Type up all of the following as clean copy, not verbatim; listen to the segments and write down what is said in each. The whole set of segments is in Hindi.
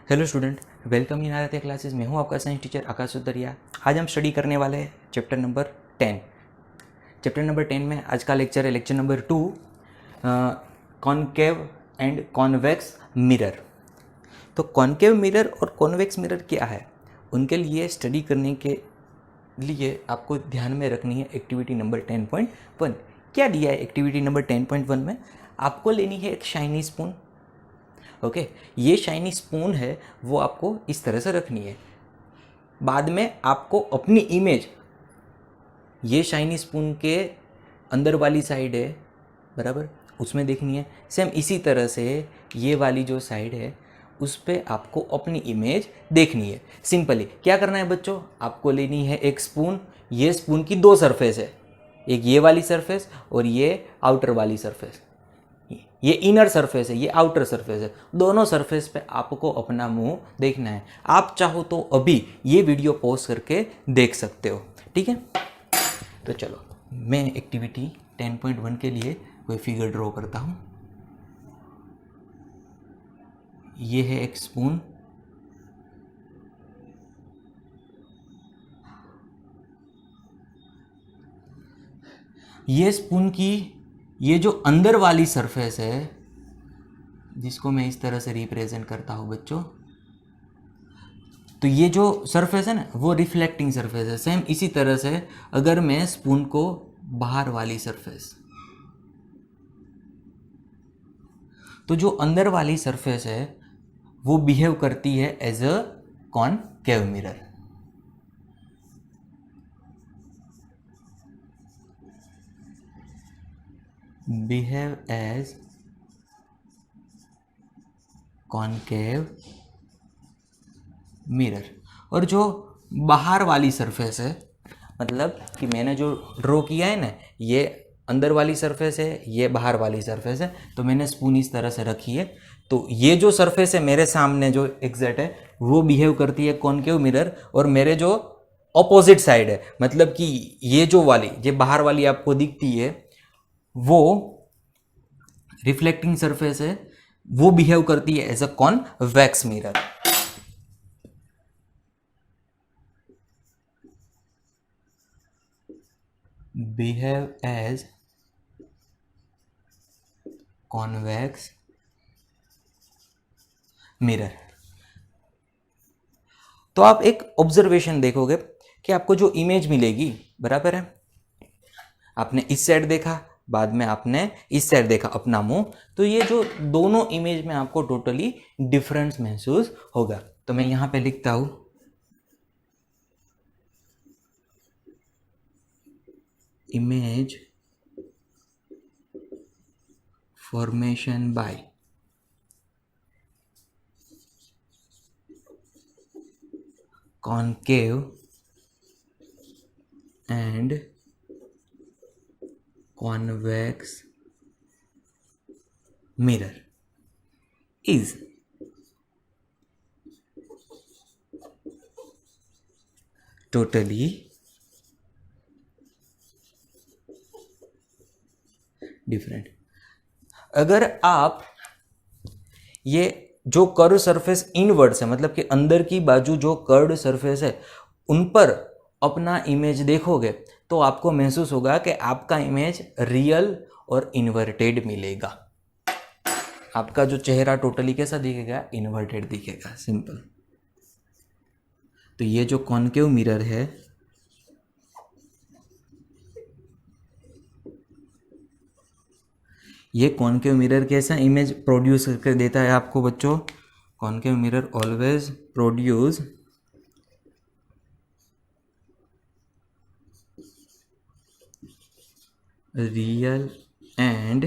Hello student, welcome in Aarti classes में। हूँ आपका साइंस टीचर आकाश सुतरिया। आज हम स्टडी करने वाले हैं चैप्टर नंबर 10। चैप्टर नंबर 10 में आज का लेक्चर है lecture number 2, concave and convex mirror. तो कॉनकेव मिरर और कॉन्वेक्स मिरर क्या है, उनके लिए स्टडी करने के लिए आपको ध्यान में रखनी है एक्टिविटी नंबर 10.1। क्या दिया है एक्टिविटी नंबर 10.1 में? आपको लेनी है एक शाइनी स्पून। ओके, ये शाइनी स्पून है वो आपको इस तरह से रखनी है। बाद में आपको अपनी इमेज ये शाइनी स्पून के अंदर वाली साइड है, बराबर, उसमें देखनी है। सेम इसी तरह से ये वाली जो साइड है उस पर आपको अपनी इमेज देखनी है। सिंपली क्या करना है बच्चों, आपको लेनी है एक स्पून। ये स्पून की दो सरफेस है, एक ये वाली सरफेस और ये आउटर वाली सरफेस। ये इनर सरफेस है, ये आउटर सरफेस है। दोनों सरफेस पे आपको अपना मुंह देखना है। आप चाहो तो अभी ये वीडियो पॉज करके देख सकते हो, ठीक है। तो चलो मैं एक्टिविटी 10.1 के लिए कोई फिगर ड्रॉ करता हूँ। ये है एक स्पून, ये स्पून की ये जो अंदर वाली सरफेस है जिसको मैं इस तरह से रिप्रेजेंट करता हूँ बच्चों, तो ये जो सरफेस है ना वो रिफ्लेक्टिंग सरफेस है। सेम इसी तरह से अगर मैं स्पून को बाहर वाली सरफेस, तो जो अंदर वाली सरफेस है वो बिहेव करती है as a concave mirror. Behave as concave mirror. और जो बाहर वाली सरफेस है, मतलब कि मैंने जो ड्रॉ किया है ना, ये अंदर वाली सरफेस है, ये बाहर वाली सरफेस है, तो मैंने स्पून इस तरह से रखी है। तो ये जो सरफेस है मेरे सामने जो एग्जैक्ट है वो बिहेव करती है कॉनकेव मिरर, और मेरे जो ऑपोजिट साइड है, मतलब कि ये जो वाली, ये बाहर वाली आपको दिखती है, वो रिफ्लेक्टिंग सरफेस है, वो बिहेव करती है as a convex mirror. Behave as convex mirror. तो आप एक ऑब्जर्वेशन देखोगे कि आपको जो इमेज मिलेगी, बराबर है, आपने इस साइड देखा, बाद में आपने इस साइड देखा अपना मुंह, तो ये जो दोनों इमेज में आपको टोटली डिफरेंस महसूस होगा। तो मैं यहां पे लिखता हूं image formation by concave and convex mirror is totally different. अगर आप ये जो कर्व सरफेस इनवर्ड्स है, मतलब कि अंदर की बाजू जो कर्व सरफेस है, उन पर अपना इमेज देखोगे तो आपको महसूस होगा कि आपका इमेज रियल और इन्वर्टेड मिलेगा। आपका जो चेहरा टोटली कैसा दिखेगा? इन्वर्टेड दिखेगा, सिंपल। तो ये जो कॉनकेव मिरर है, ये कॉनकेव मिरर कैसा इमेज प्रोड्यूस करके देता है आपको बच्चों? Concave mirror always produce real and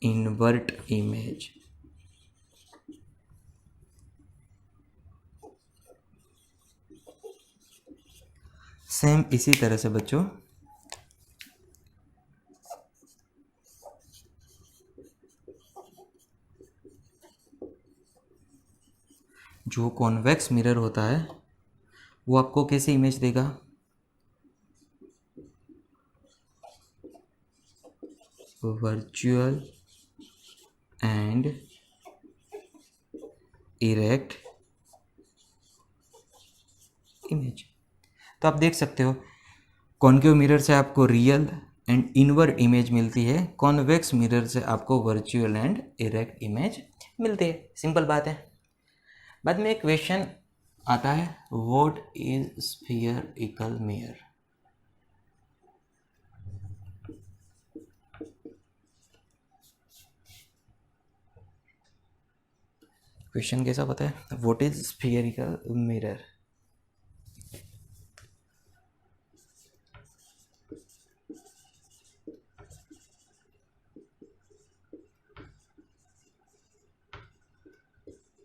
invert image. Same इसी तरह से बच्चों जो कॉन्वेक्स मिरर होता है वो आपको कैसे इमेज देगा? वर्चुअल एंड इरेक्ट तो आप देख सकते हो कॉनकेव मिरर से आपको रियल एंड इनवर्ड इमेज मिलती है, कॉन्वेक्स मिरर से आपको वर्चुअल एंड इरेक्ट इमेज मिलती है। सिंपल बात है। बाद में एक क्वेश्चन आता है, what is spherical mirror. Question कैसा पता है, what is spherical mirror.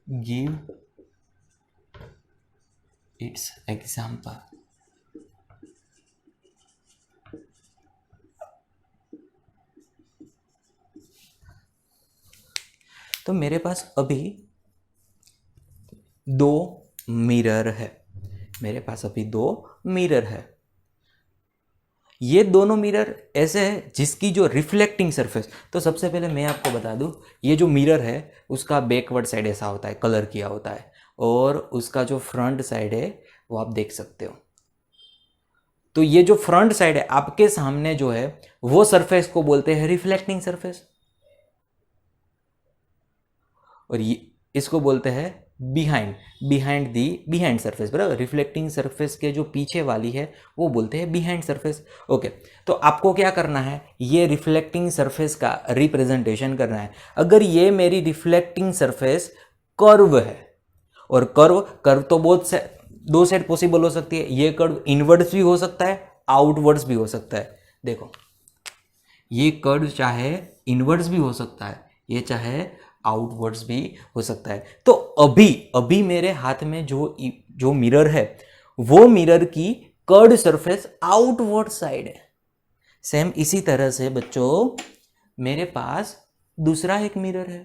Give its example. तो मेरे पास अभी दो मिरर है, मेरे पास अभी दो मिरर है। ये दोनों मिरर ऐसे है जिसकी जो रिफ्लेक्टिंग सरफेस, तो सबसे पहले मैं आपको बता दूं, ये जो मिरर है उसका बैकवर्ड साइड ऐसा होता है, कलर किया होता है, और उसका जो फ्रंट साइड है वो आप देख सकते हो। तो ये जो फ्रंट साइड है आपके सामने जो है वो सरफेस को बोलते हैं रिफ्लेक्टिंग सरफेस, और ये इसको बोलते हैं बिहाइंड सरफेस, बराबर। रिफ्लेक्टिंग सरफेस के जो पीछे वाली है वो बोलते हैं बिहाइंड सरफेस। ओके, तो आपको क्या करना है, ये रिफ्लेक्टिंग सरफेस का रिप्रेजेंटेशन करना है। अगर ये मेरी रिफ्लेक्टिंग सरफेस कर्व है, और कर्व तो बहुत से दो साइड पॉसिबल हो सकती है, ये कर्व इनवर्ड्स भी हो सकता है, आउटवर्ड्स भी हो सकता है। देखो, ये कर्व चाहे इनवर्ड्स भी हो सकता है, ये चाहे आउटवर्ड्स भी हो सकता है। तो अभी अभी मेरे हाथ में जो मिरर है वो मिरर की कर्ड सरफेस आउटवर्ड साइड है। सेम इसी तरह से बच्चों मेरे पास दूसरा एक मिरर है,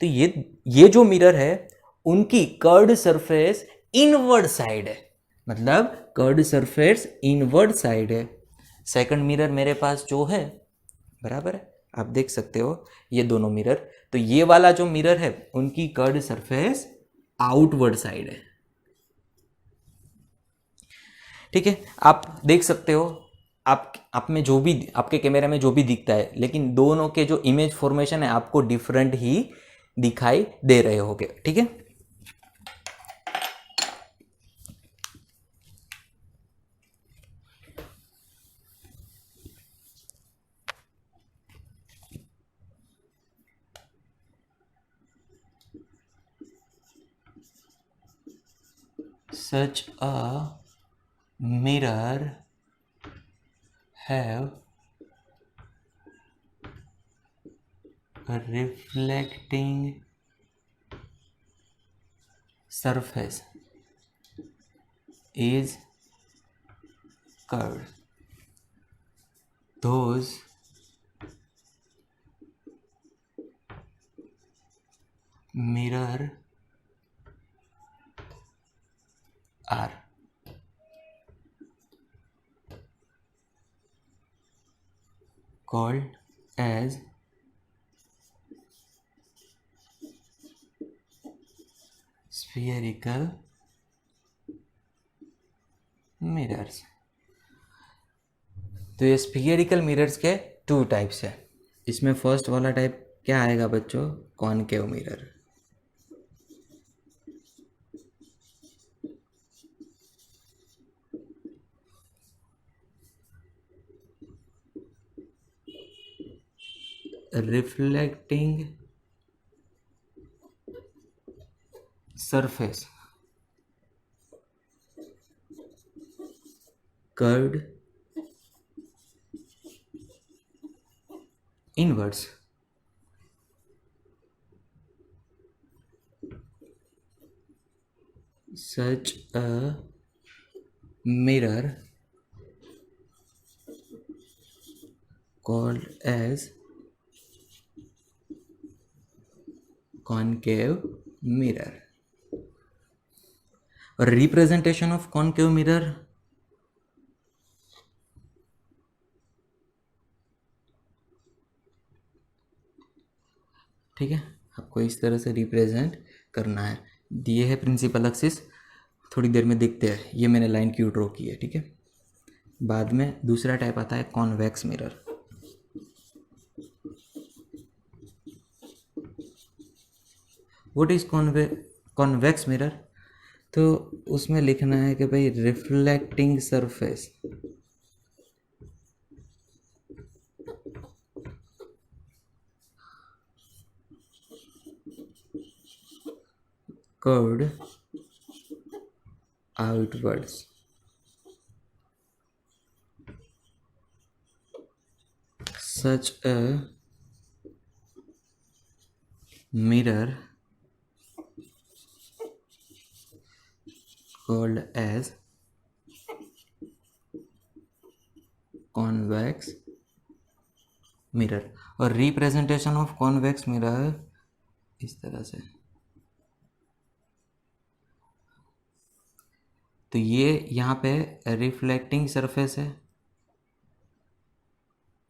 तो ये जो मिरर है उनकी कर्ड सरफेस इनवर्ड साइड है, मतलब कर्ड सरफेस इनवर्ड साइड है। सेकंड मिरर मेरे पास जो है, बराबर है, आप देख सकते हो ये दोनों मिरर। तो ये वाला जो मिरर है उनकी कर्ड सरफेस आउटवर्ड साइड है। ठीक है, आप देख सकते हो, आप में जो भी आपके कैमरे में जो भी दिखता है, लेकिन दोनों के जो इमेज फॉर्मेशन है आपको डिफरेंट ही दिखाई दे रहे होंगे। ठीक है, such a mirror have a reflecting surface is curved. Those mirror are called as spherical mirrors। तो ये स्फीयरिकल मिरर्स के टू टाइप्स है। इसमें फर्स्ट वाला टाइप क्या आएगा बच्चों, concave mirror. Reflecting surface curved inwards। Such a mirror called as concave mirror। और रिप्रेजेंटेशन ऑफ कॉनकेव मिरर, ठीक है, आपको इस तरह से रिप्रेजेंट करना है। दिए है प्रिंसिपल एक्सिस, थोड़ी देर में देखते हैं। ये मैंने लाइन क्यों ड्रॉ की है, ठीक है। बाद में दूसरा टाइप आता है convex mirror. What is convex mirror? तो उसमें लिखना है कि भाई reflecting surface curved outwards, such a mirror called as convex mirror। और रिप्रेजेंटेशन ऑफ कॉन्वेक्स मिरर इस तरह से। तो ये यहाँ पे रिफ्लेक्टिंग सरफेस है,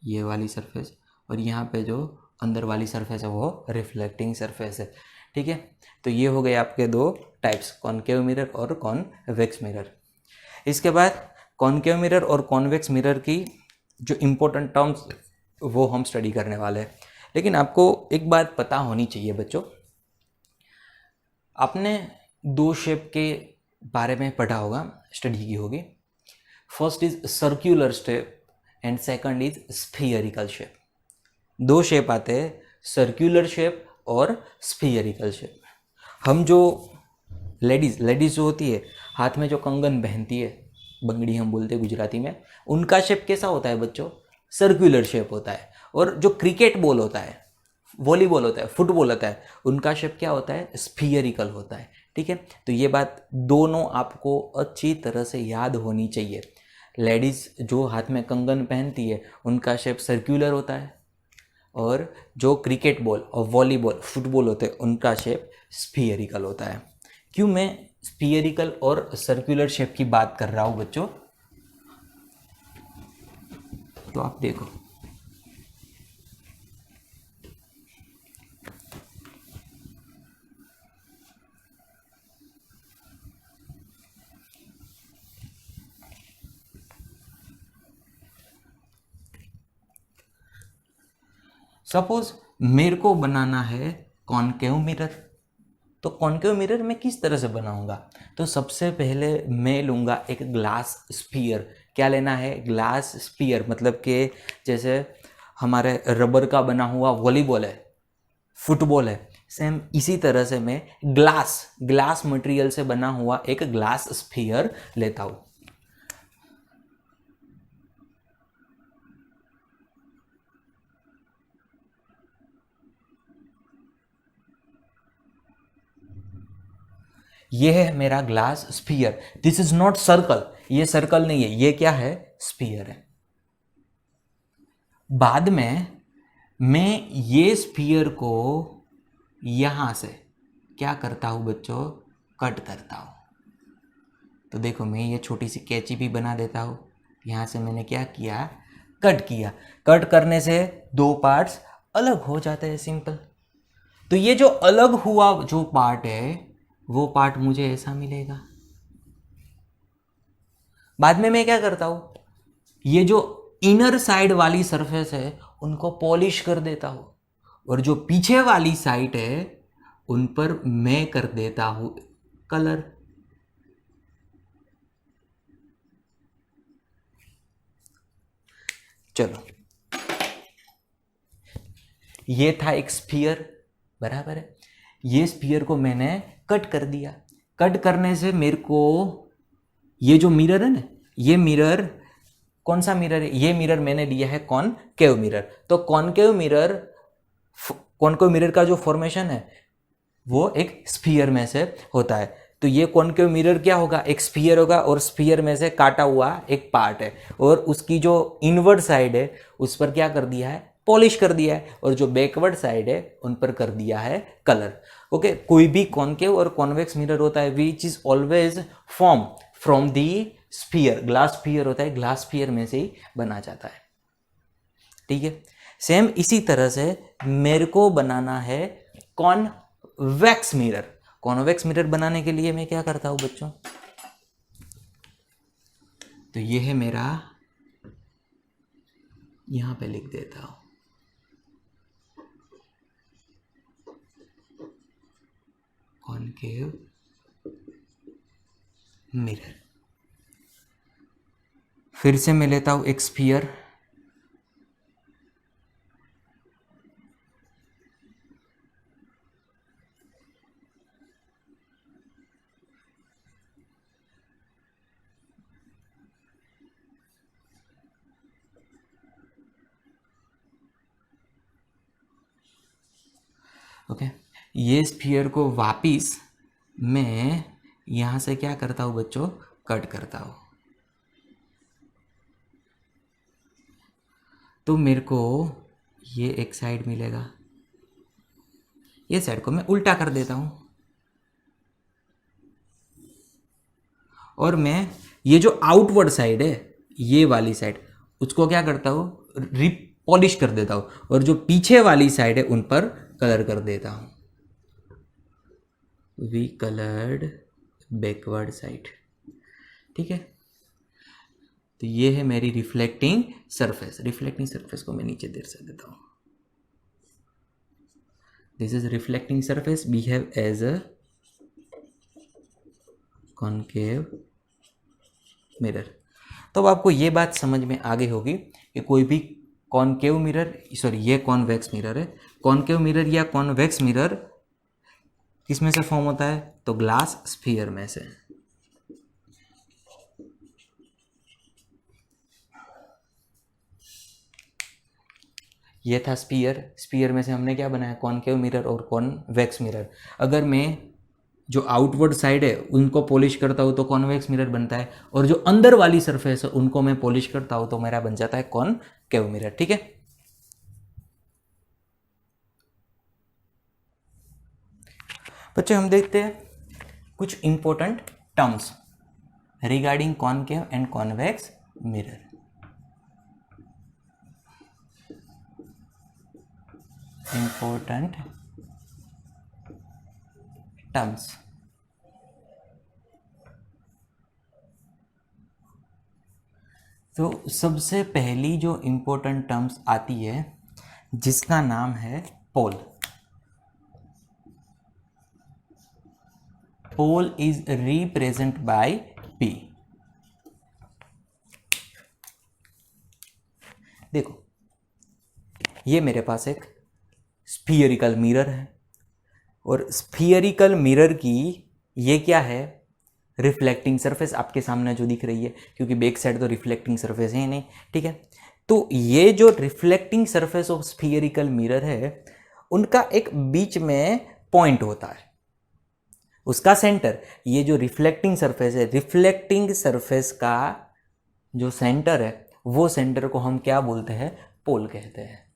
ये वाली सरफेस, और यहाँ पे जो अंदर वाली सरफेस है वो रिफ्लेक्टिंग सरफेस है, ठीक है। तो ये हो गए आपके दो टाइप्स, कॉनकेव मिरर और कॉन्वेक्स मिरर। इसके बाद कॉनकेव मिरर और कॉन्वेक्स मिरर की जो इम्पोर्टेंट टर्म्स वो हम स्टडी करने वाले हैं। लेकिन आपको एक बात पता होनी चाहिए बच्चों, आपने दो शेप के बारे में पढ़ा होगा, स्टडी की होगी। First is circular shape and second is spherical shape. दो शेप आते हैं, सर्क्यूलर शेप और स्फीयरिकल शेप। हम जो लेडीज जो होती है, हाथ में जो कंगन पहनती है, बंगड़ी हम बोलते हैं गुजराती में, उनका शेप कैसा होता है बच्चों? सर्क्यूलर शेप होता है। और जो क्रिकेट बॉल होता है, वॉलीबॉल होता है, फुटबॉल होता है, उनका शेप क्या होता है? स्फीयरिकल होता है, ठीक है। तो ये बात दोनों आपको अच्छी तरह से याद होनी चाहिए। लेडीज़ जो हाथ में कंगन पहनती है उनका शेप सर्क्यूलर होता है, और जो क्रिकेट बॉल और वॉलीबॉल फुटबॉल होते हैं उनका शेप स्फीयरिकल होता है। क्यों मैं स्फीयरिकल और सर्क्यूलर शेप की बात कर रहा हूँ बच्चों? तो आप देखो, सपोज मेरे को बनाना है कॉनकेव मिरर। तो कॉनकेव मिरर मैं किस तरह से बनाऊंगा? तो सबसे पहले मैं लूँगा एक ग्लास स्फीयर। क्या लेना है? ग्लास स्फीयर, मतलब कि जैसे हमारे रबर का बना हुआ वॉलीबॉल है, फुटबॉल है, सेम इसी तरह से मैं ग्लास मटेरियल से बना हुआ एक ग्लास स्फीयर लेता हूँ। ये है मेरा glass sphere. This is not circle, ये सर्कल नहीं है, ये क्या है? स्फीयर है। बाद में मैं ये स्फीयर को यहां से क्या करता हूं बच्चों? कट करता हूं। तो देखो, मैं ये छोटी सी कैंची भी बना देता हूं। यहां से मैंने क्या किया? कट किया। कट करने से दो पार्ट्स अलग हो जाते हैं, सिंपल। तो ये जो अलग हुआ जो पार्ट है वो पार्ट मुझे ऐसा मिलेगा। बाद में मैं क्या करता हूं? ये जो इनर साइड वाली सरफेस है उनको पॉलिश कर देता हूं, और जो पीछे वाली साइड है उन पर मैं कर देता हूं कलर। चलो, ये था एक स्फीयर, बराबर है। ये स्फीयर को मैंने कट कर दिया। कट करने से मेरे को ये जो मिरर है ना, ये मिरर कौन सा मिरर है? ये मिरर मैंने लिया है कॉनकेव मिरर। तो कॉनकेव मिरर का जो फॉर्मेशन है वो एक स्फीयर में से होता है। तो ये कॉनकेव मिरर क्या होगा? एक स्फीयर होगा, और स्फीयर में से काटा हुआ एक पार्ट है, और उसकी जो इनवर्ड साइड है उस पर क्या कर दिया है? पॉलिश कर दिया है, और जो बैकवर्ड साइड है उन पर कर दिया है कलर। ओके, कोई भी कॉनकेव और कॉन्वेक्स मिरर होता है which is always form from the sphere. Glass sphere होता है, ग्लास स्फीयर में से ही बना जाता है, ठीक है। सेम इसी तरह से मेरे को बनाना है कॉन्वेक्स मिरर। कॉन्वेक्स मिरर बनाने के लिए मैं क्या करता हूं बच्चों? तो ये है मेरा, यहाँ पे लिख देता हूँ, कॉनकेव मिरर। फिर से मैं लेता हूँ एक स्फीयर, ओके। ये स्फीयर को वापिस मैं यहाँ से क्या करता हूँ बच्चों, कट करता हूँ। तो मेरे को ये एक साइड मिलेगा, ये साइड को मैं उल्टा कर देता हूँ, और मैं ये जो आउटवर्ड साइड है, ये वाली साइड, उसको क्या करता हूँ, पॉलिश कर देता हूँ, और जो पीछे वाली साइड है उन पर कलर कर देता हूँ। वी कलर्ड बैकवर्ड साइड, ठीक है। तो ये है मेरी रिफ्लेक्टिंग सरफेस। रिफ्लेक्टिंग सरफेस को मैं नीचे देर से देता हूँ। This is reflecting surface, behave as a concave mirror. तो अब आपको ये बात समझ में आ गई होगी कि कोई भी कॉनकेव मिरर, सॉरी ये कॉन्वेक्स मिरर है, कॉनकेव मिरर या कॉन्वेक्स मिरर किस में से फॉर्म होता है, तो ग्लास स्फीयर में से। ये था स्फीयर, स्फीयर में से हमने क्या बनाया, कॉनकेव मिरर और कॉन्वेक्स मिरर। अगर मैं जो आउटवर्ड साइड है उनको पॉलिश करता हूँ तो कॉन्वेक्स मिरर बनता है, और जो अंदर वाली सरफेस है उनको मैं पॉलिश करता हूँ तो मेरा बन जाता है कॉनकेव मिरर, ठीक है। बच्चे हम देखते हैं कुछ important terms regarding concave and convex mirror. Important terms, तो सबसे पहली जो इंपॉर्टेंट टर्म्स आती है जिसका नाम है पोल। Pole is represent bye P। देखो ये मेरे पास एक स्फीयरिकल मिरर है, और स्फीयरिकल मिरर की ये क्या है, रिफ्लेक्टिंग सरफेस आपके सामने जो दिख रही है, क्योंकि बैक साइड तो रिफ्लेक्टिंग सरफेस है ही नहीं, ठीक है। तो ये जो reflecting surface of spherical mirror है, उनका एक बीच में पॉइंट होता है, उसका सेंटर, ये जो रिफ्लेक्टिंग सरफेस है, रिफ्लेक्टिंग सरफेस का जो सेंटर है, वो सेंटर को हम क्या बोलते हैं, पोल कहते हैं।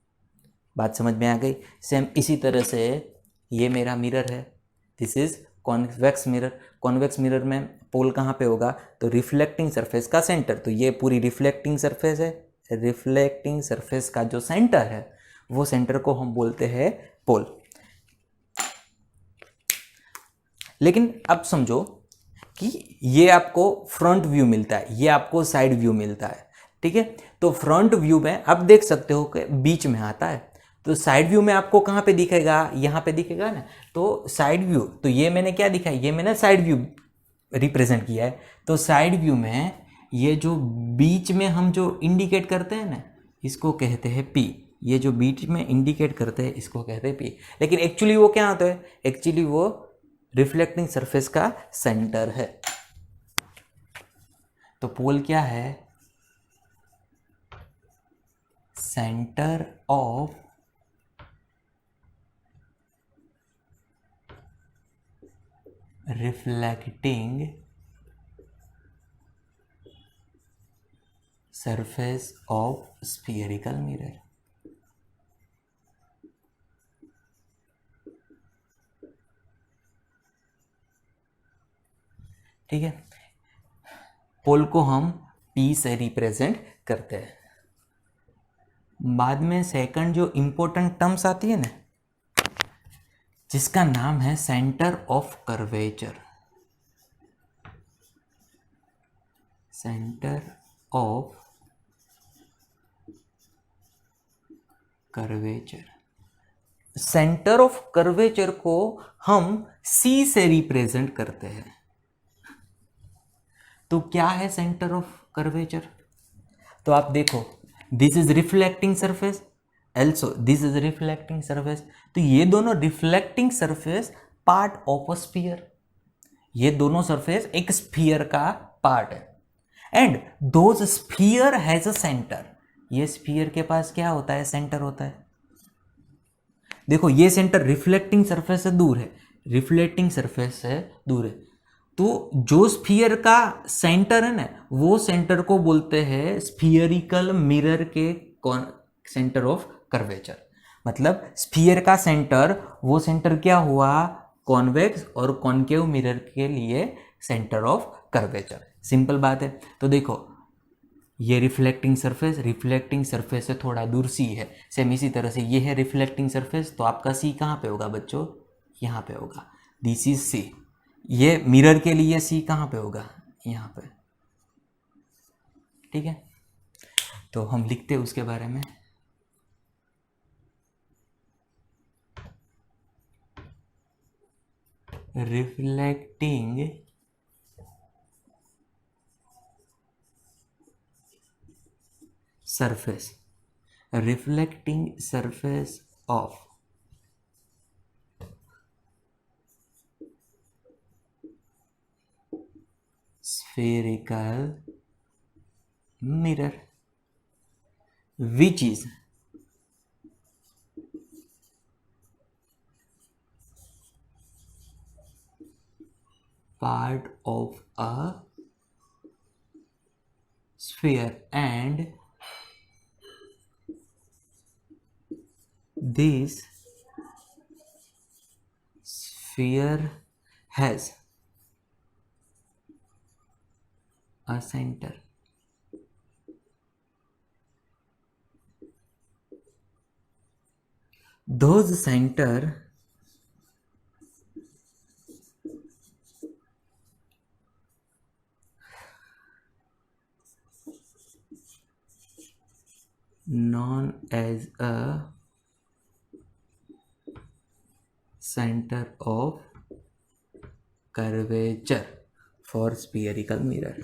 बात समझ में आ गई। सेम इसी तरह से ये मेरा मिरर है, this is convex mirror. Convex mirror में पोल कहाँ पे होगा, तो रिफ्लेक्टिंग सरफेस का सेंटर। तो ये पूरी रिफ्लेक्टिंग सरफेस है, रिफ्लेक्टिंग सरफेस का जो सेंटर है वो सेंटर को हम बोलते हैं पोल। लेकिन अब समझो कि ये आपको फ्रंट व्यू मिलता है, ये आपको साइड व्यू मिलता है, ठीक है। तो फ्रंट व्यू में आप देख सकते हो कि बीच में आता है, तो साइड व्यू में आपको कहाँ पे दिखेगा, यहाँ पे दिखेगा ना। तो साइड व्यू, तो ये मैंने क्या दिखाया, ये मैंने साइड व्यू रिप्रेजेंट किया है। तो साइड व्यू में ये जो बीच में हम जो इंडिकेट करते हैं ना, इसको कहते हैं P। ये जो बीच में इंडिकेट करते हैं इसको कहते हैं P। लेकिन एक्चुअली वो क्या होता है, एक्चुअली वो रिफ्लेक्टिंग सरफेस का सेंटर है। तो पोल क्या है, centre of reflecting surface of spherical mirror. ठीक है, पोल को हम P से रिप्रेजेंट करते हैं। बाद में सेकंड जो इंपॉर्टेंट टर्म्स आती है ना, जिसका नाम है centre of curvature. Centre of curvature. Centre of curvature को हम सी से रिप्रेजेंट करते हैं। तो क्या है सेंटर ऑफ कर्वेचर? तो आप देखो, this is reflecting surface, also this is reflecting surface. तो ये दोनों reflecting surface part of a sphere, ये दोनों सरफेस एक स्फीयर का पार्ट है। And those sphere has a centre, ये स्फीयर के पास क्या होता है? सेंटर होता है। देखो ये सेंटर रिफ्लेक्टिंग सरफेस से दूर है, रिफ्लेक्टिंग सरफेस से दूर है। तो जो स्फीयर का सेंटर है ना, वो सेंटर को बोलते हैं स्फीयरिकल मिरर के सेंटर ऑफ कर्वेचर। मतलब स्फीयर का सेंटर, वो सेंटर क्या हुआ? कॉन्वेक्स और कॉन्केव मिरर के लिए सेंटर ऑफ कर्वेचर। सिंपल बात है। तो देखो ये रिफ्लेक्टिंग सरफेस से थोड़ा दूर सी है। सेम इसी तरह से ये है रिफ्लेक्टिंग सरफेस, तो आपका सी कहाँ पे होगा बच्चों? यहाँ पे होगा। This is C. ये मिरर के लिए सी कहाँ पे होगा? यहाँ पे। ठीक है, तो हम लिखते हैं उसके बारे में। Reflecting surface, reflecting surface of spherical mirror, which is part of a sphere, and this sphere has a center. Those center known as a center of curvature for spherical mirror.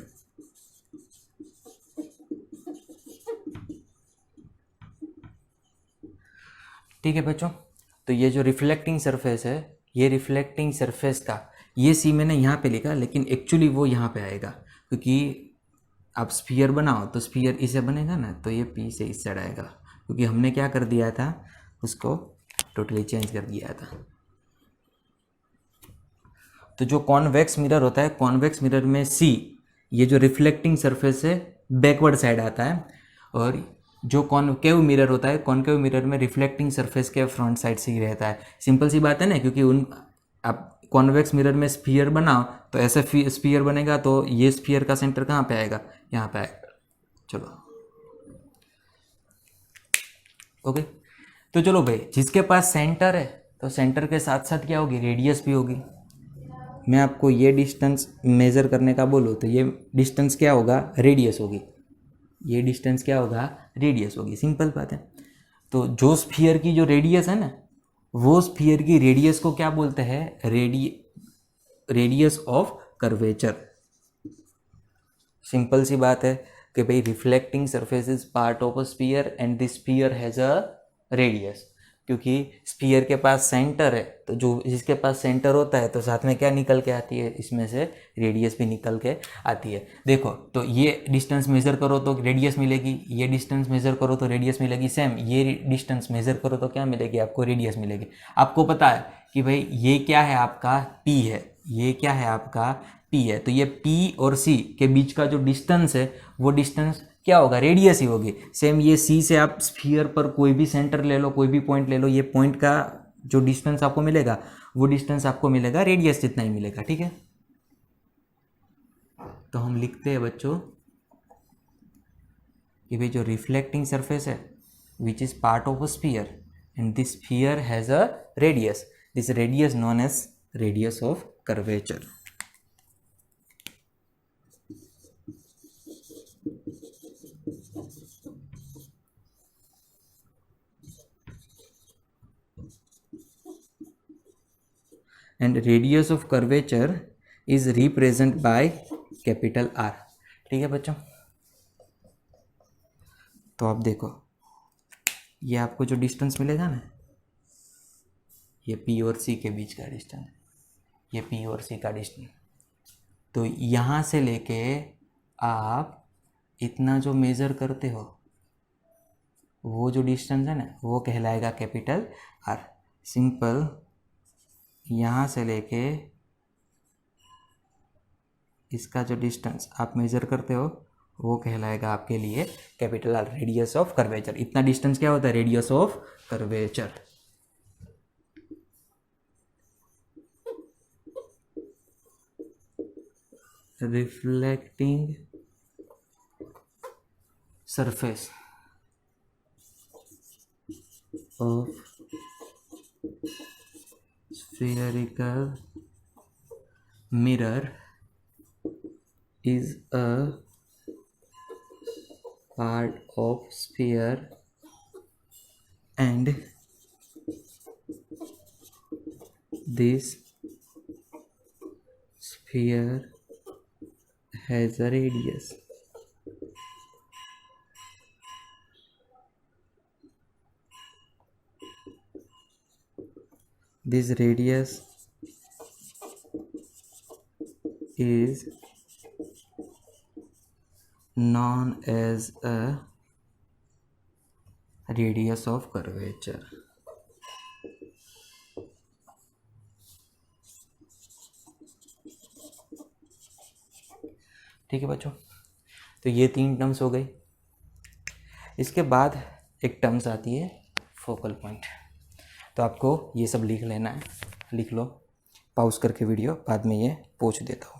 ठीक है बच्चों, तो ये जो रिफ्लेक्टिंग सरफेस है, ये रिफ्लेक्टिंग सरफेस का ये सी मैंने यहाँ पे लिखा, लेकिन एक्चुअली वो यहाँ पे आएगा, क्योंकि आप स्फीयर बनाओ तो स्फीयर इसे बनेगा ना, तो ये पी से इस साइड आएगा, क्योंकि हमने क्या कर दिया था, उसको टोटली चेंज कर दिया था। तो जो कॉन्वेक्स मिरर होता है, कॉन्वेक्स मिरर में सी, ये जो रिफ्लेक्टिंग सरफेस है, बैकवर्ड साइड आता है, और जो कॉनकेव मिरर होता है, कॉनकेव मिरर में रिफ्लेक्टिंग सरफेस के फ्रंट साइड से ही रहता है। सिंपल सी बात है ना, क्योंकि उन आप कॉन्वेक्स मिरर में स्फीयर बनाओ तो ऐसा स्फीयर बनेगा, तो ये स्फीयर का सेंटर कहाँ पे आएगा? यहाँ पे आएगा। चलो ओके, तो चलो भाई, जिसके पास सेंटर है तो सेंटर के साथ साथ क्या होगी? रेडियस भी होगी। मैं आपको ये डिस्टेंस मेज़र करने का बोलूँ तो ये डिस्टेंस क्या होगा? रेडियस होगी। ये डिस्टेंस क्या होगा? रेडियस होगी। सिंपल बात है। तो जो स्फीयर की जो रेडियस है ना, वो स्फीयर की रेडियस को क्या बोलते हैं? Radius of curvature. सिंपल सी बात है कि भाई reflecting surface is part of a sphere and this sphere has a radius. क्योंकि स्फीयर के पास सेंटर है, तो जो जिसके पास सेंटर होता है तो साथ में क्या निकल के आती है? इसमें से रेडियस भी निकल के आती है। देखो, तो ये डिस्टेंस मेज़र करो तो रेडियस मिलेगी, ये डिस्टेंस मेज़र करो तो रेडियस मिलेगी, सेम ये डिस्टेंस मेज़र करो तो क्या मिलेगी? आपको रेडियस मिलेगी। आपको पता है कि भाई ये क्या है? आपका P है। ये क्या है? आपका P है। तो ये P और C के बीच का जो डिस्टेंस है, वो डिस्टेंस क्या होगा? रेडियस ही होगी। सेम ये C से आप स्फीयर पर कोई भी सेंटर ले लो, कोई भी पॉइंट ले लो, ये पॉइंट का जो डिस्टेंस आपको मिलेगा, वो डिस्टेंस आपको मिलेगा रेडियस जितना ही मिलेगा। ठीक है, तो हम लिखते हैं बच्चों कि भाई जो रिफ्लेक्टिंग सरफेस है, which is part of a sphere and this sphere has a radius, this radius known as radius of curvature. And radius of curvature is represent by capital R. ठीक है बच्चों, तो आप देखो ये आपको जो डिस्टेंस मिलेगा ना, ये पी और सी के बीच का डिस्टेंस, ये पी और सी का डिस्टेंस, तो यहाँ से लेके आप इतना जो मेज़र करते हो वो जो डिस्टेंस है ना वो कहलाएगा कैपिटल आर। सिंपल, यहाँ से लेके इसका जो डिस्टेंस आप मेज़र करते हो वो कहलाएगा आपके लिए capital R, radius of curvature. इतना डिस्टेंस क्या होता है? Radius of curvature. Reflecting surface of spherical mirror is a part of sphere and this sphere has a radius. This radius is known as a radius of curvature. ठीक है बच्चों, तो ये 3 टर्म्स हो गई। इसके बाद एक टर्म्स आती है फोकल पॉइंट, तो आपको ये सब लिख लेना है, लिख लो, पॉज करके वीडियो, बाद में ये पूछ देता हूँ।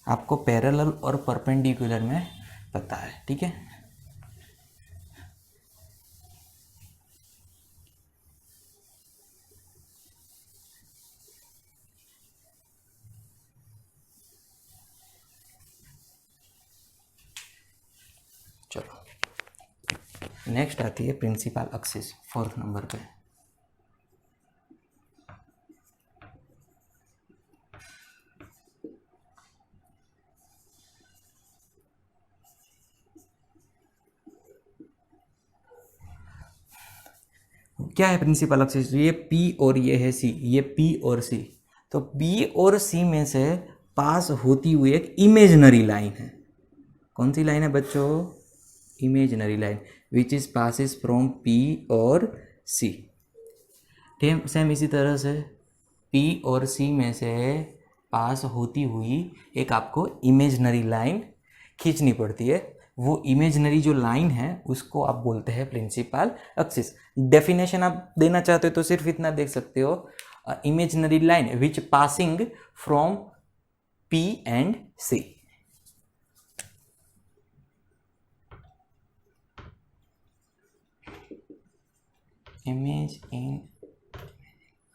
आपको पैरेलल और परपेंडिकुलर में पता है, ठीक है। चलो नेक्स्ट आती है प्रिंसिपल एक्सिस, 4th नंबर पे। क्या है प्रिंसिपल एक्सिस? ये P और ये है C, ये P और C, तो P और C में से पास होती हुई एक इमेजिनरी लाइन है। कौन सी लाइन है बच्चों? Imaginary line, which is passes from P और C। सेम इसी तरह से P और C में से पास होती हुई एक आपको इमेजिनरी लाइन खींचनी पड़ती है। वो इमेजिनरी जो लाइन है उसको आप बोलते हैं प्रिंसिपल एक्सिस। डेफिनेशन आप देना चाहते हो तो सिर्फ इतना देख सकते हो, imaginary line which passing from P and C। Image in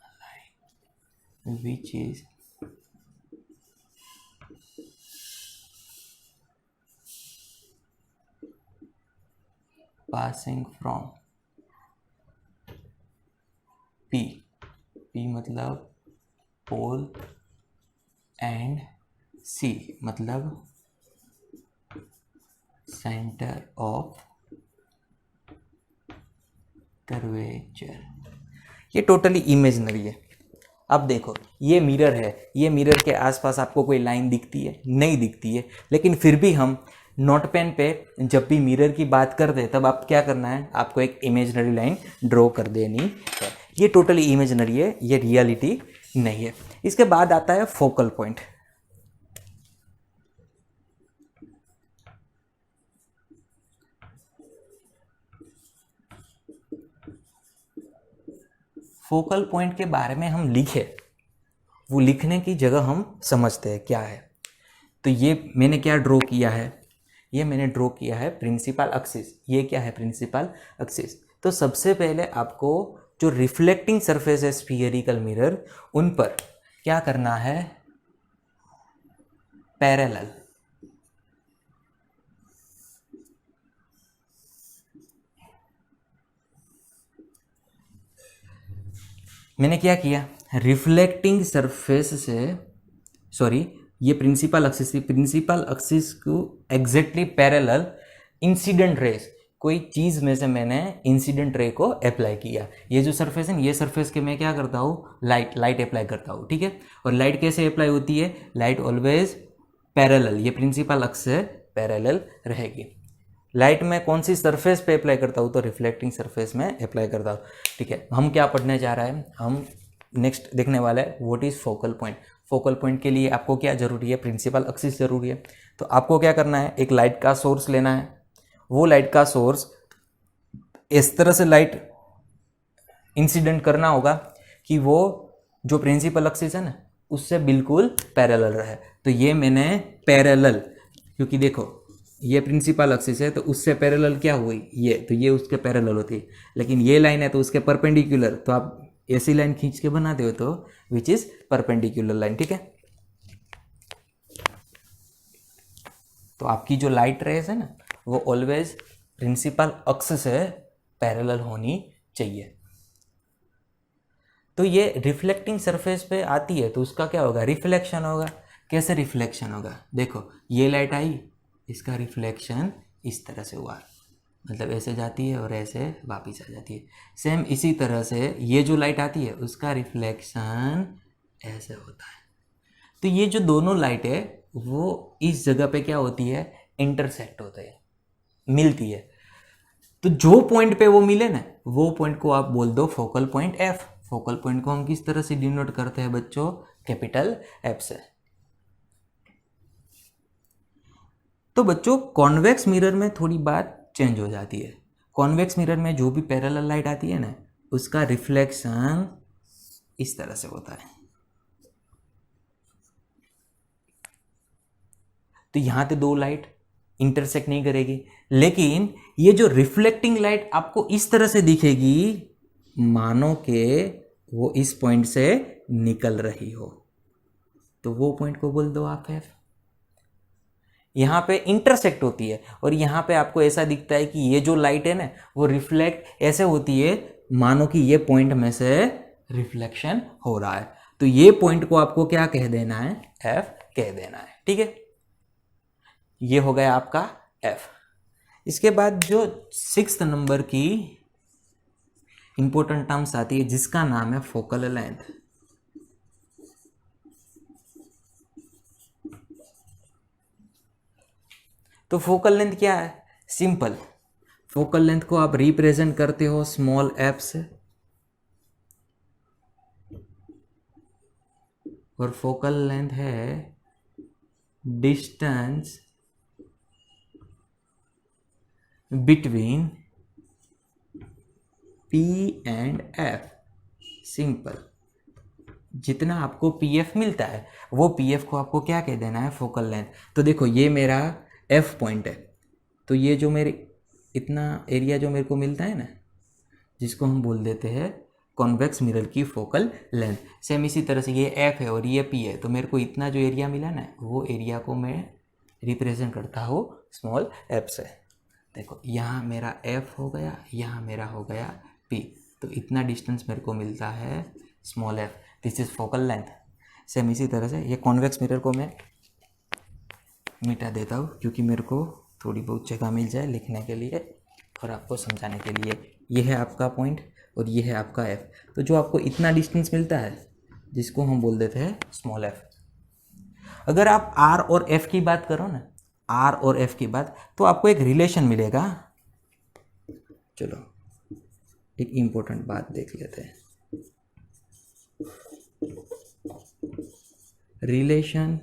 a line which is passing from P, P मतलब पोल, एंड C मतलब सेंटर ऑफ कर्वेचर। ये टोटली इमेजिनरी है। अब देखो ये मिरर है, ये मिरर के आसपास आपको कोई लाइन दिखती है? नहीं दिखती है, लेकिन फिर भी हम नोट पेन पे जब भी मिरर की बात करते हैं तब आप क्या करना है? आपको एक इमेजिनरी लाइन ड्रॉ कर देनी है। ये टोटली इमेजिनरी है, ये रियलिटी नहीं है। इसके बाद आता है फोकल पॉइंट। फोकल पॉइंट के बारे में हम लिखे, वो लिखने की जगह हम समझते हैं क्या है। तो ये मैंने क्या ड्रॉ किया है? ये मैंने ड्रॉ किया है प्रिंसिपल एक्सिस। ये क्या है? Principal axis. तो सबसे पहले आपको जो रिफ्लेक्टिंग सरफेस है स्फीयरिकल मिरर, उन पर क्या करना है? पैरेलल मैंने क्या किया, रिफ्लेक्टिंग सरफेस से, सॉरी ये प्रिंसिपल एक्सिस थी, प्रिंसिपल एक्सिस को एग्जैक्टली पैरेलल इंसिडेंट रेस, कोई चीज़ में से मैंने इंसिडेंट रे को अप्लाई किया। ये जो सरफेस है ना, ये सरफेस के मैं क्या करता हूँ, लाइट अप्लाई करता हूँ, ठीक है। और लाइट कैसे अप्लाई होती है, लाइट ऑलवेज पैरेलल, ये प्रिंसिपल एक्सिस से पैरेलल रहेगी। लाइट में कौन सी सरफेस पे अप्लाई करता हूँ, तो रिफ्लेक्टिंग सरफेस में अप्लाई करता हूँ, ठीक है। हम क्या पढ़ने जा रहे हैं, हम नेक्स्ट देखने वाला है what is focal point. Focal point के लिए आपको क्या जरूरी है, प्रिंसिपल एक्सिस जरूरी है। तो आपको क्या करना है, एक लाइट का सोर्स लेना है, वो लाइट का सोर्स इस तरह से लाइट इंसिडेंट करना होगा कि वो जो प्रिंसिपल एक्सिस है ना उससे बिल्कुल पैरेलल रहे। तो ये मैंने पैरेलल, क्योंकि देखो ये प्रिंसिपल एक्सिस है तो उससे पैरेलल क्या हुई ये, तो ये उसके पैरेलल होती है। लेकिन ये लाइन है तो उसके परपेंडिकुलर, तो आप ऐसी लाइन खींच के बनाते हो तो विच इज परपेंडिकुलर लाइन, ठीक है। तो आपकी जो लाइट रेज है ना वो ऑलवेज प्रिंसिपल एक्सिस से पैरेलल होनी चाहिए। तो ये रिफ्लेक्टिंग सरफेस पे आती है तो उसका क्या होगा, रिफ्लेक्शन होगा। कैसे रिफ्लेक्शन होगा, देखो ये लाइट आई, इसका रिफ्लेक्शन इस तरह से हुआ, मतलब ऐसे जाती है और ऐसे वापस आ जाती है। सेम इसी तरह से ये जो लाइट आती है उसका रिफ्लेक्शन ऐसे होता है। तो ये जो दोनों लाइट है वो इस जगह पे क्या होती है, इंटरसेक्ट होते हैं, मिलती है। तो जो पॉइंट पे वो मिले ना वो पॉइंट को आप बोल दो focal point F. Focal point को हम किस तरह से डिनोट करते हैं बच्चों, कैपिटल एफ से। तो बच्चों कॉन्वेक्स मिरर में थोड़ी बात चेंज हो जाती है। कॉन्वेक्स मिरर में जो भी पैरेलल लाइट आती है ना उसका रिफ्लेक्शन इस तरह से होता है। तो यहां पे दो लाइट इंटरसेक्ट नहीं करेगी, लेकिन ये जो रिफ्लेक्टिंग लाइट आपको इस तरह से दिखेगी मानो के वो इस पॉइंट से निकल रही हो, तो वो पॉइंट को बोल दो आप एफ। यहां पे इंटरसेक्ट होती है और यहां पे आपको ऐसा दिखता है कि ये जो लाइट है ना वो रिफ्लेक्ट ऐसे होती है मानो कि ये पॉइंट में से रिफ्लेक्शन हो रहा है। तो ये पॉइंट को आपको क्या कह देना है, एफ कह देना है, ठीक है। ये हो गया आपका एफ। इसके बाद जो 6th नंबर की इंपॉर्टेंट टर्म्स आती है जिसका नाम है फोकल लेंथ। तो फोकल लेंथ क्या है, सिंपल, फोकल लेंथ को आप रिप्रेजेंट करते हो स्मॉल एफ से, और फोकल लेंथ है distance between P and F। Simple, जितना आपको PF मिलता है वो PF को आपको क्या कह देना है, फोकल लेंथ। तो देखो ये मेरा F पॉइंट है, तो ये जो मेरे इतना एरिया जो मेरे को मिलता है ना जिसको हम बोल देते हैं कॉन्वेक्स मिरर की फोकल लेंथ। सेम इसी तरह से ये F है और ये P है, तो मेरे को इतना जो एरिया मिला ना वो एरिया को मैं रिप्रेजेंट करता हूँ स्मॉल f से। देखो यहाँ मेरा F हो गया, यहाँ मेरा हो गया P, तो इतना डिस्टेंस मेरे को मिलता है small f, this is focal length. Same इसी तरह से ये कॉन्वेक्स मिरर को मैं मिटा देता हूँ क्योंकि मेरे को थोड़ी बहुत जगह मिल जाए लिखने के लिए और आपको समझाने के लिए। ये है आपका पॉइंट और ये है आपका f। तो जो आपको इतना डिस्टेंस मिलता है जिसको हम बोल देते हैं स्मॉल f। अगर आप r और f की बात करो ना, r और f की बात, तो आपको एक रिलेशन मिलेगा। चलो एक इम्पोर्टेंट बात देख लेते हैं, relation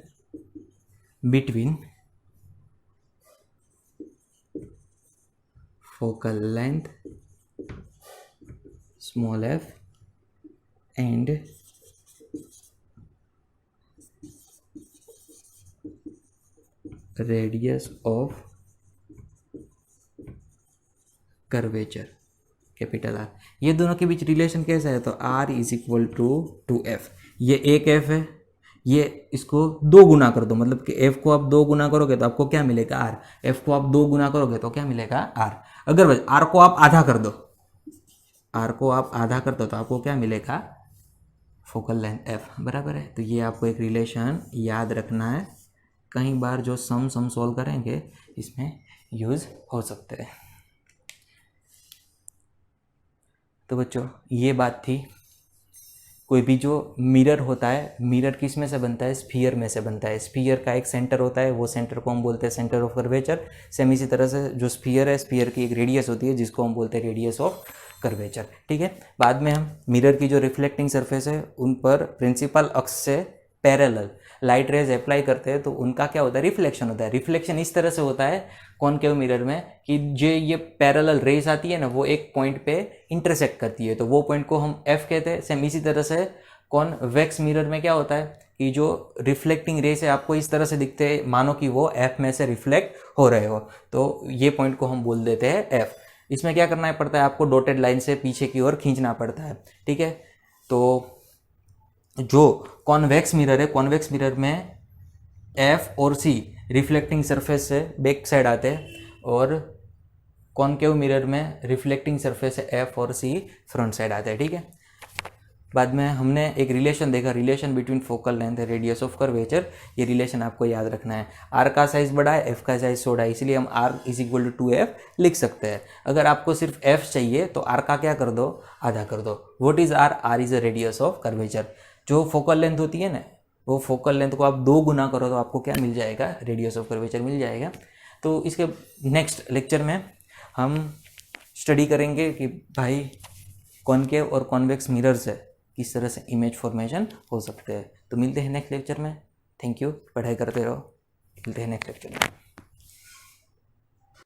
between focal length small f and radius of curvature capital R। ये दोनों के बीच रिलेशन कैसा है, तो R is equal to F। ये एक F है, ये इसको 2 गुना कर दो, मतलब कि F को आप 2 गुना करोगे तो आपको क्या मिलेगा R। F को आप 2 गुना करोगे तो क्या मिलेगा R। अगर R को आप आधा कर दो, R को आप आधा कर दो तो आपको क्या मिलेगा फोकल लेंथ एफ बराबर है। तो ये आपको एक रिलेशन याद रखना है, कई बार जो सम सॉल्व करेंगे इसमें यूज़ हो सकते हैं। तो बच्चों ये बात थी, कोई भी जो मिरर होता है, मिरर किस में से बनता है, स्फीयर में से बनता है। स्फीयर का एक सेंटर होता है, वो सेंटर को हम बोलते हैं सेंटर ऑफ कर्वेचर। सेम इसी तरह से जो स्फीयर है, स्फीयर की एक रेडियस होती है जिसको हम बोलते हैं रेडियस ऑफ कर्वेचर। ठीक है, बाद में हम मिरर की जो रिफ्लेक्टिंग सरफेस है उन पर प्रिंसिपल अक्ष से पैरेलल लाइट रेज अप्लाई करते हैं तो उनका क्या होता है, रिफ्लेक्शन होता है। रिफ्लेक्शन इस तरह से होता है कॉनकेव मिरर में कि जो ये पैरेलल रेज आती है ना, वो एक पॉइंट पे इंटरसेक्ट करती है, तो वो पॉइंट को हम एफ कहते हैं। सेम इसी तरह से कॉन्वेक्स मिरर में क्या होता है कि जो रिफ्लेक्टिंग रेस है आपको इस तरह से दिखते हैं मानो कि वो एफ में से रिफ्लेक्ट हो रहे हो, तो ये पॉइंट को हम बोल देते हैं एफ। इसमें क्या करना पड़ता है, आपको डॉटेड लाइन से पीछे की ओर खींचना पड़ता है। ठीक है, तो जो कॉन्वेक्स मिरर है, कॉन्वेक्स मिरर में एफ और सी रिफ्लेक्टिंग सरफेस से बैक साइड आते हैं और कॉनकेव मिरर में रिफ्लेक्टिंग सरफेस से एफ और सी फ्रंट साइड आते हैं। ठीक है, बाद में हमने एक रिलेशन देखा, relation between focal length and radius of curvature. ये रिलेशन आपको याद रखना है। आर का साइज बड़ा है, एफ का साइज छोटा है, इसलिए हम are is equal to 2f लिख सकते हैं। अगर आपको सिर्फ एफ चाहिए तो आर का क्या कर दो, आधा कर दो। What is R, R is a radius of curvature. जो फोकल लेंथ होती है ना, वो फोकल लेंथ को आप 2 गुना करो तो आपको क्या मिल जाएगा, रेडियस ऑफ कर्वेचर मिल जाएगा। तो इसके नेक्स्ट लेक्चर में हम स्टडी करेंगे कि भाई कॉनकेव और कॉन्वेक्स मिरर से किस तरह से इमेज फॉर्मेशन हो सकते हैं। तो मिलते हैं नेक्स्ट लेक्चर में। थैंक यू, पढ़ाई करते रहो, मिलते हैं नेक्स्ट लेक्चर में।